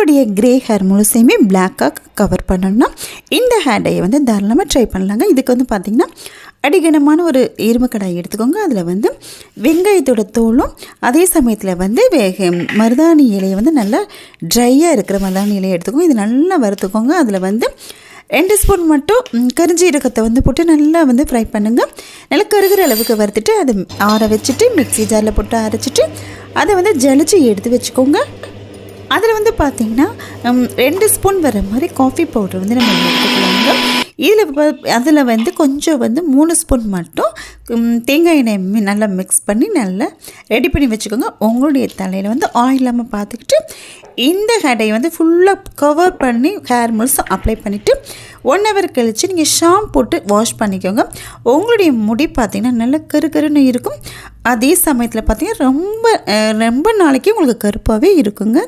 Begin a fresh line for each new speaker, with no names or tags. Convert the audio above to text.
உங்களுடைய grey hair முழுசையுமே பிளாக்காக cover பண்ணணும்னா இந்த ஹேர் டையை வந்து தாராளமாக ட்ரை பண்ணலாங்க. இதுக்கு வந்து பார்த்திங்கன்னா அடிகனமான ஒரு இரும்பு கடாய் எடுத்துக்கோங்க. அதில் வந்து வெங்காயத்தோட தோலும் அதே சமயத்தில் வந்து மருதாணி இலையை வந்து நல்லா ட்ரையாக இருக்கிற மருதாணி இலையை எடுத்துக்கோங்க. இது நல்லா வறுத்துக்கோங்க. அதில் வந்து 2 ஸ்பூன் மட்டும் கரிஞ்சீரகத்தை வந்து போட்டு நல்லா வந்து ஃப்ரை பண்ணுங்கள். நல்லா கருகிற அளவுக்கு வறுத்துட்டு அதை ஆற வச்சுட்டு மிக்ஸி ஜாரில் போட்டு அரைச்சிட்டு அதை வந்து ஜலிச்சு எடுத்து வச்சுக்கோங்க. அதில் வந்து பார்த்திங்கன்னா 2 ஸ்பூன் வர மாதிரி காஃபி பவுடர் வந்து நம்ம எடுத்துக்கலாங்க. அதில் வந்து கொஞ்சம் வந்து 3 ஸ்பூன் மட்டும் தேங்காய் எண்ணெய் நல்லா மிக்ஸ் பண்ணி நல்லா ரெடி பண்ணி வச்சுக்கோங்க. உங்களுடைய தலையில் வந்து ஆயில் இல்லாமல் பார்த்துக்கிட்டு இந்த ஹேரை வந்து ஃபுல்லாக கவர் பண்ணி ஹேர் முழுசும் அப்ளை பண்ணிவிட்டு 1 ஹவர் கழித்து நீங்கள் ஷாம்பு போட்டு வாஷ் பண்ணிக்கோங்க. உங்களுடைய முடி பார்த்திங்கன்னா நல்லா கருன்னு இருக்கும். அதே சமயத்தில் பார்த்திங்கன்னா ரொம்ப ரொம்ப நாளைக்கு உங்களுக்கு கருப்பாகவே இருக்குங்க.